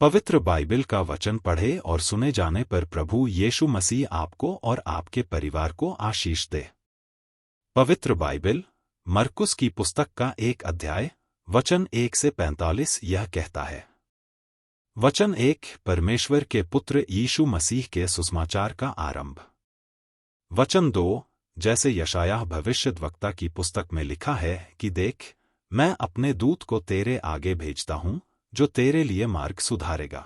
पवित्र बाइबल का वचन पढ़े और सुने जाने पर प्रभु यीशु मसीह आपको और आपके परिवार को आशीष दे। पवित्र बाइबल मरकुस की पुस्तक का 1 अध्याय वचन 1 से 45 यह कहता है। वचन 1 परमेश्वर के पुत्र यीशु मसीह के सुसमाचार का आरंभ। वचन 2 जैसे यशायाह भविष्यद्वक्ता की पुस्तक में लिखा है कि देख, मैं अपने दूत को तेरे आगे भेजता हूं जो तेरे लिए मार्ग सुधारेगा।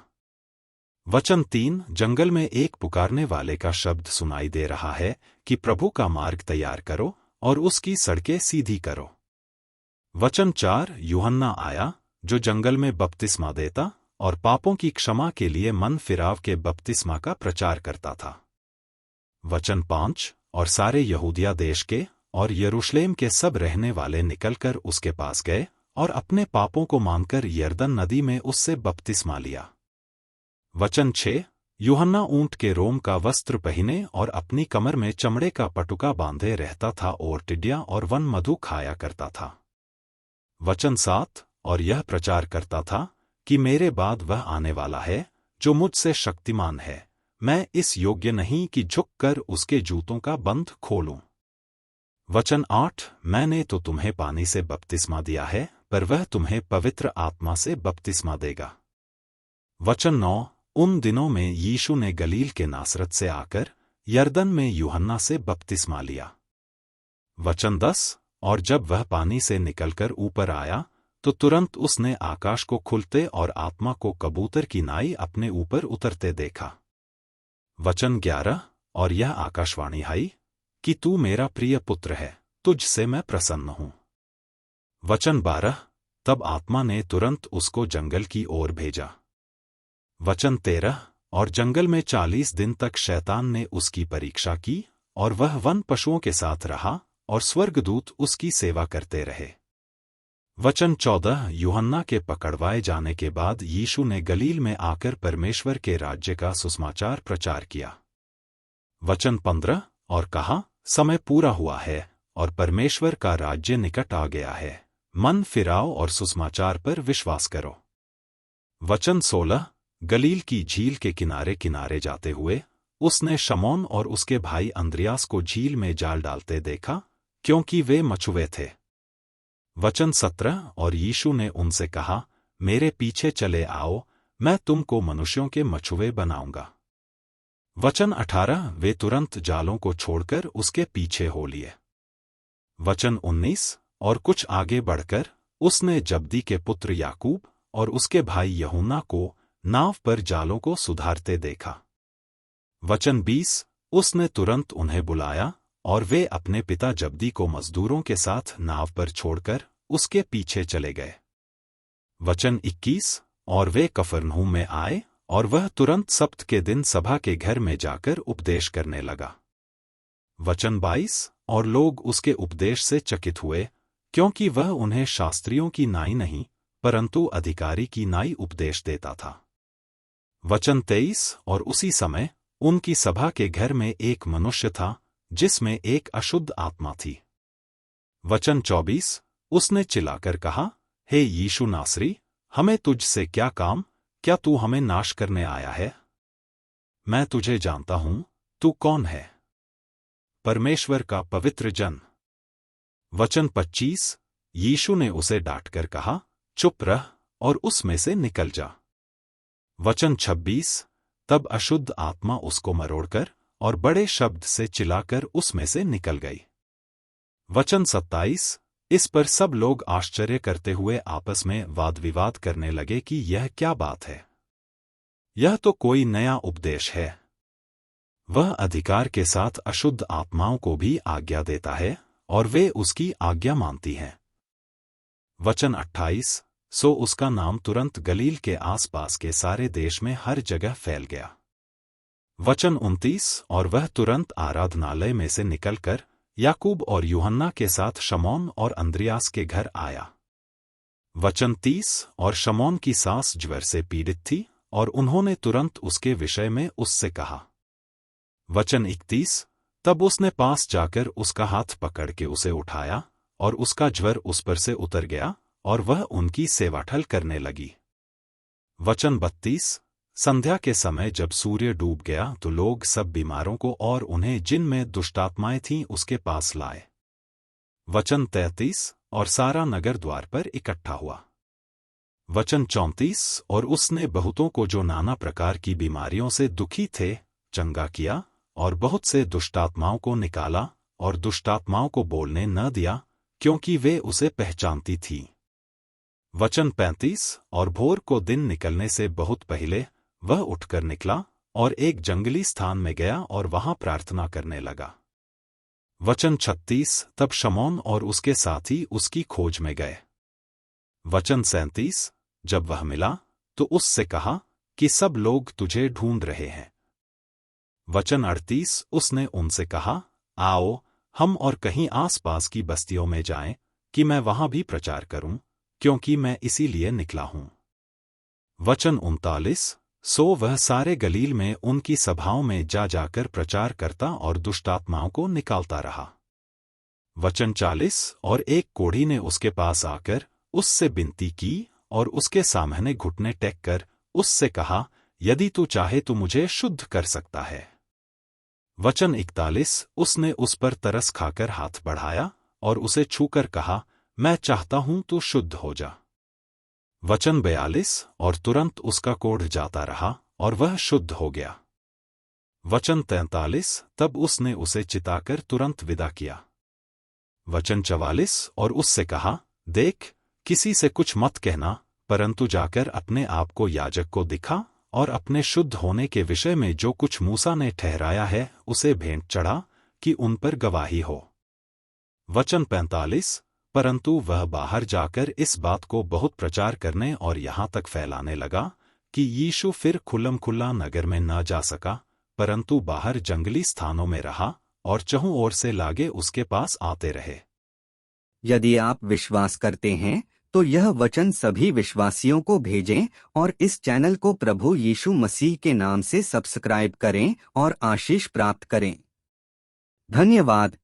वचन 3 जंगल में एक पुकारने वाले का शब्द सुनाई दे रहा है कि प्रभु का मार्ग तैयार करो और उसकी सड़कें सीधी करो। वचन 4 यूहन्ना आया जो जंगल में बपतिस्मा देता और पापों की क्षमा के लिए मन फिराव के बपतिस्मा का प्रचार करता था। वचन 5 और सारे यहूदिया देश के और यरूशलेम के सब रहने वाले निकलकर उसके पास गए और अपने पापों को मानकर यरदन नदी में उससे बपतिस्मा लिया। वचन 6 यूहन्ना ऊंट के रोम का वस्त्र पहने और अपनी कमर में चमड़े का पटुका बांधे रहता था और टिड्डियां और वन मधु खाया करता था। वचन 7 और यह प्रचार करता था कि मेरे बाद वह आने वाला है जो मुझसे शक्तिमान है, मैं इस योग्य नहीं कि झुककर उसके जूतों का बंध खोलूं। वचन 8 मैंने तो तुम्हें पानी से बपतिस्मा दिया है, पर वह तुम्हें पवित्र आत्मा से बपतिस्मा देगा। वचन 9 उन दिनों में यीशु ने गलील के नासरत से आकर यरदन में यूहन्ना से बपतिस्मा लिया। वचन 10 और जब वह पानी से निकलकर ऊपर आया तो तुरंत उसने आकाश को खुलते और आत्मा को कबूतर की नाई अपने ऊपर उतरते देखा। वचन 11 और यह आकाशवाणी आई कि तू मेरा प्रिय पुत्र है, तुझसे मैं प्रसन्न हूं। वचन 12 तब आत्मा ने तुरंत उसको जंगल की ओर भेजा। वचन 13 और जंगल में 40 दिन तक शैतान ने उसकी परीक्षा की और वह वन पशुओं के साथ रहा और स्वर्गदूत उसकी सेवा करते रहे। वचन 14 यूहन्ना के पकड़वाए जाने के बाद यीशु ने गलील में आकर परमेश्वर के राज्य का सुसमाचार प्रचार किया। वचन 15 और कहा, समय पूरा हुआ है और परमेश्वर का राज्य निकट आ गया है, मन फिराओ और सुसमाचार पर विश्वास करो। वचन 16 गलील की झील के किनारे किनारे जाते हुए उसने शमौन और उसके भाई अंद्रियास को झील में जाल डालते देखा, क्योंकि वे मछुए थे। वचन 17 और यीशु ने उनसे कहा, मेरे पीछे चले आओ, मैं तुमको मनुष्यों के मछुए बनाऊंगा। वचन 18 वे तुरंत जालों को छोड़कर उसके पीछे हो लिए। वचन 19 और कुछ आगे बढ़कर उसने जब्दी के पुत्र याकूब और उसके भाई यूहन्ना को नाव पर जालों को सुधारते देखा। वचन 20 उसने तुरंत उन्हें बुलाया और वे अपने पिता जब्दी को मजदूरों के साथ नाव पर छोड़कर उसके पीछे चले गए। वचन 21 और वे कफरनहूम में आए और वह तुरंत सब्त के दिन सभा के घर में जाकर उपदेश करने लगा। वचन 22 और लोग उसके उपदेश से चकित हुए, क्योंकि वह उन्हें शास्त्रियों की नाई नहीं परंतु अधिकारी की नाई उपदेश देता था। वचन 23 और उसी समय उनकी सभा के घर में एक मनुष्य था जिसमें एक अशुद्ध आत्मा थी। वचन 24 उसने चिल्लाकर कहा, हे यीशु नासरी, हमें तुझसे क्या काम, क्या तू हमें नाश करने आया है? मैं तुझे जानता हूं, तू कौन है, परमेश्वर का पवित्र जन। वचन 25 यीशु ने उसे डांटकर कहा, चुप रह और उसमें से निकल जा। वचन 26 तब अशुद्ध आत्मा उसको मरोड़कर और बड़े शब्द से चिल्लाकर उसमें से निकल गई। वचन 27 इस पर सब लोग आश्चर्य करते हुए आपस में वाद विवाद करने लगे कि यह क्या बात है, यह तो कोई नया उपदेश है। वह अधिकार के साथ अशुद्ध आत्माओं को भी आज्ञा देता है और वे उसकी आज्ञा मानती हैं। वचन 28 सो उसका नाम तुरंत गलील के आसपास के सारे देश में हर जगह फैल गया। वचन 29 और वह तुरंत आराधनालय में से निकलकर याकूब और यूहन्ना के साथ शमौन और अंद्रियास के घर आया। वचन 30 और शमौन की सास ज्वर से पीड़ित थी और उन्होंने तुरंत उसके विषय में उससे कहा। वचन 31 तब उसने पास जाकर उसका हाथ पकड़ के उसे उठाया और उसका ज्वर उस पर से उतर गया और वह उनकी सेवाठल करने लगी। वचन 32। संध्या के समय जब सूर्य डूब गया तो लोग सब बीमारों को और उन्हें जिन में दुष्टात्माएं थीं उसके पास लाए। वचन 33। और सारा नगर द्वार पर इकट्ठा हुआ। वचन 34। और उसने बहुतों को जो नाना प्रकार की बीमारियों से दुखी थे चंगा किया और बहुत से दुष्टात्माओं को निकाला और दुष्टात्माओं को बोलने न दिया क्योंकि वे उसे पहचानती थीं। वचन 35। और भोर को दिन निकलने से बहुत पहले वह उठकर निकला और एक जंगली स्थान में गया और वहां प्रार्थना करने लगा। वचन 36। तब शमौन और उसके साथी उसकी खोज में गए। वचन 37। जब वह मिला तो उससे कहा कि सब लोग तुझे ढूंढ रहे हैं। वचन 38। उसने उनसे कहा, आओ हम और कहीं आसपास की बस्तियों में जाएं कि मैं वहां भी प्रचार करूं, क्योंकि मैं इसीलिए निकला हूं। वचन 39। सो वह सारे गलील में उनकी सभाओं में जा जाकर प्रचार करता और दुष्टात्माओं को निकालता रहा। वचन 40। और एक कोढ़ी ने उसके पास आकर उससे विनती की और उसके सामने घुटने टेक कर उससे कहा, यदि तू चाहे तो मुझे शुद्ध कर सकता है। वचन 41। उसने उस पर तरस खाकर हाथ बढ़ाया और उसे छूकर कहा, मैं चाहता हूं तू शुद्ध हो जा। वचन 42। और तुरंत उसका कोढ़ जाता रहा और वह शुद्ध हो गया। वचन 43। तब उसने उसे चिताकर तुरंत विदा किया। वचन 44। और उससे कहा, देख, किसी से कुछ मत कहना, परंतु जाकर अपने आप को याजक को दिखा और अपने शुद्ध होने के विषय में जो कुछ मूसा ने ठहराया है उसे भेंट चढ़ा कि उन पर गवाही हो। वचन 45। परंतु वह बाहर जाकर इस बात को बहुत प्रचार करने और यहाँ तक फैलाने लगा कि यीशु फिर खुल्लम-खुल्ला नगर में न जा सका, परंतु बाहर जंगली स्थानों में रहा और चहुं ओर से लागे उसके पास आते रहे। यदि आप विश्वास करते हैं तो यह वचन सभी विश्वासियों को भेजें और इस चैनल को प्रभु यीशु मसीह के नाम से सब्सक्राइब करें और आशीष प्राप्त करें। धन्यवाद।